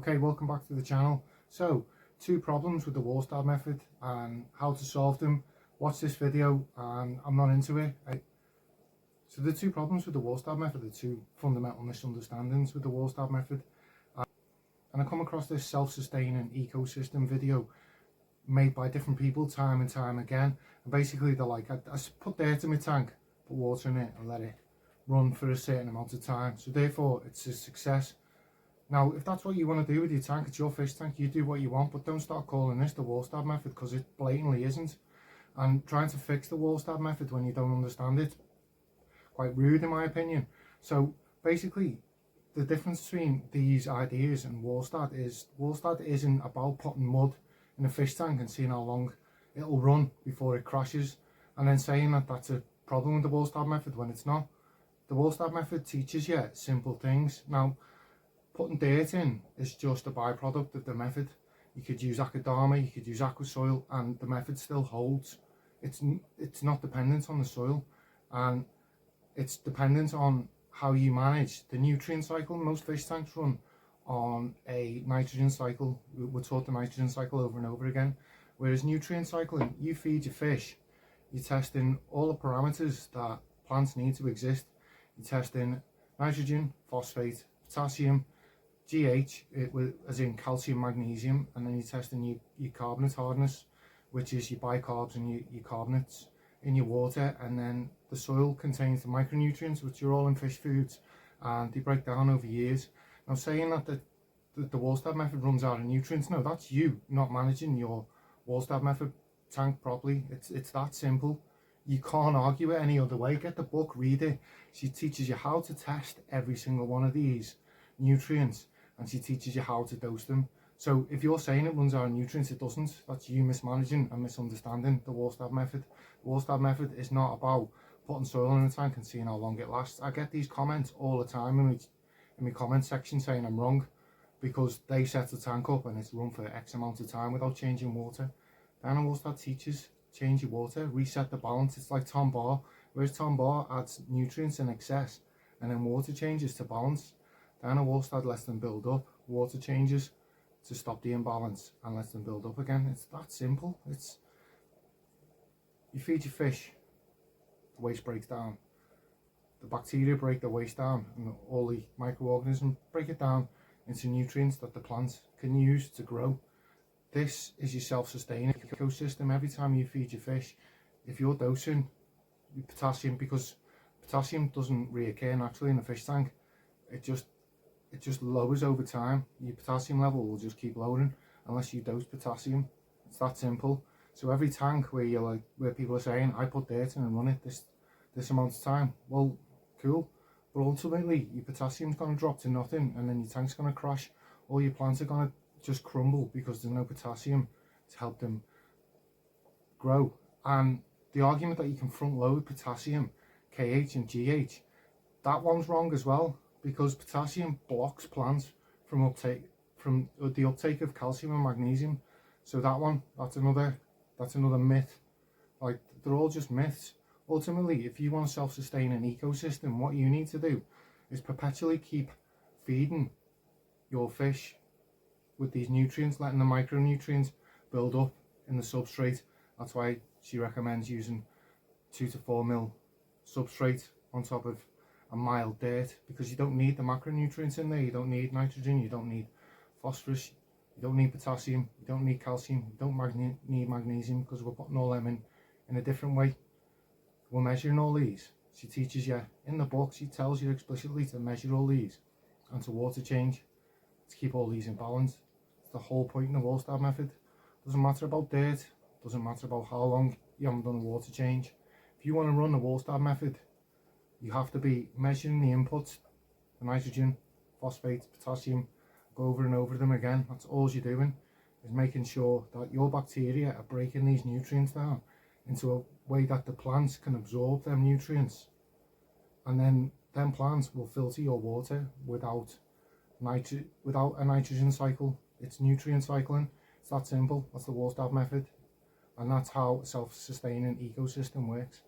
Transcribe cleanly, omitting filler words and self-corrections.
Okay, welcome back to the channel. So, two problems with the Walstad method and how to solve them. Watch this video and I'm not into it. So the two problems with the Walstad method are two fundamental misunderstandings with the Walstad method. And I come across this self-sustaining ecosystem video made by different people time and time again. And basically they're like, I put dirt in my tank, put water in it and let it run for a certain amount of time. So therefore it's a success. Now, if that's what you want to do with your tank, it's your fish tank, you do what you want, but don't start calling this the Walstad method because it blatantly isn't. And trying to fix the Walstad method when you don't understand it, quite rude in my opinion. So basically, the difference between these ideas and Walstad isn't about putting mud in a fish tank and seeing how long it'll run before it crashes, and then saying that that's a problem with the Walstad method when it's not. The Walstad method teaches you simple things. Now, putting dirt in is just a byproduct of the method. You could use Aquadama, you could use aquasoil, and the method still holds. It's not dependent on the soil, and it's dependent on how you manage the nutrient cycle. Most fish tanks run on a nitrogen cycle. We're taught the nitrogen cycle over and over again. Whereas nutrient cycling, you feed your fish, you're testing all the parameters that plants need to exist. You're testing nitrogen, phosphate, potassium, GH, as in calcium, magnesium, and then you're testing your carbonate hardness, which is your bicarbs and your carbonates in your water. And then the soil contains the micronutrients, which are all in fish foods, and they break down over years. Now, saying that the Walstad method runs out of nutrients, no, that's you not managing your Walstad method tank properly. It's that simple. You can't argue it any other way. Get the book, read it. She teaches you how to test every single one of these nutrients, and she teaches you how to dose them. So if you're saying it runs out of nutrients, it doesn't. That's you mismanaging and misunderstanding the Walstad method. The Walstad method is not about putting soil in the tank and seeing how long it lasts. I get these comments all the time in my comment section saying I'm wrong because they set the tank up and it's run for X amount of time without changing water. Then Walstad teaches change your water, reset the balance. It's like Tom Bar, whereas Tom Bar adds nutrients in excess and then water changes to balance. Then Walstad lets them build up, water changes to stop the imbalance and lets them build up again. It's that simple. You feed your fish, the waste breaks down. The bacteria break the waste down, and all the microorganisms break it down into nutrients that the plant can use to grow. This is your self-sustaining ecosystem. Every time you feed your fish, if you're dosing your potassium, because potassium doesn't reoccur naturally in the fish tank, it just lowers over time. Your potassium level will just keep lowering unless you dose potassium. It's that simple. So every tank where people are saying, I put dirt in and run it this amount of time, well, cool, but ultimately your potassium's going to drop to nothing, and then your tank's going to crash. All your plants are going to just crumble because there's no potassium to help them grow. And the argument that you can front load potassium, KH and GH, that one's wrong as well, because potassium blocks plants from the uptake of calcium and magnesium. So that's another myth. Like, they're all just myths. Ultimately, if you want to self-sustain an ecosystem, what you need to do is perpetually keep feeding your fish with these nutrients, letting the micronutrients build up in the substrate. That's why she recommends using 2 to 4 mil substrate on top of a mild dirt, because you don't need the macronutrients in there. You don't need nitrogen, you don't need phosphorus, you don't need potassium, you don't need calcium, you don't need magnesium, because we're putting all them in a different way. We're measuring all these. She teaches you in the book, she tells you explicitly to measure all these and to water change to keep all these in balance. It's the whole point in the Walstad method. Doesn't matter about dirt, doesn't matter about how long you haven't done a water change. If you want to run the Walstad method, you have to be measuring the inputs, the nitrogen, phosphate, potassium, go over and over them again. That's all you're doing, is making sure that your bacteria are breaking these nutrients down into a way that the plants can absorb them nutrients, and then them plants will filter your water without a nitrogen cycle. It's nutrient cycling. It's that simple. That's the Walstad method, and that's how a self-sustaining ecosystem works.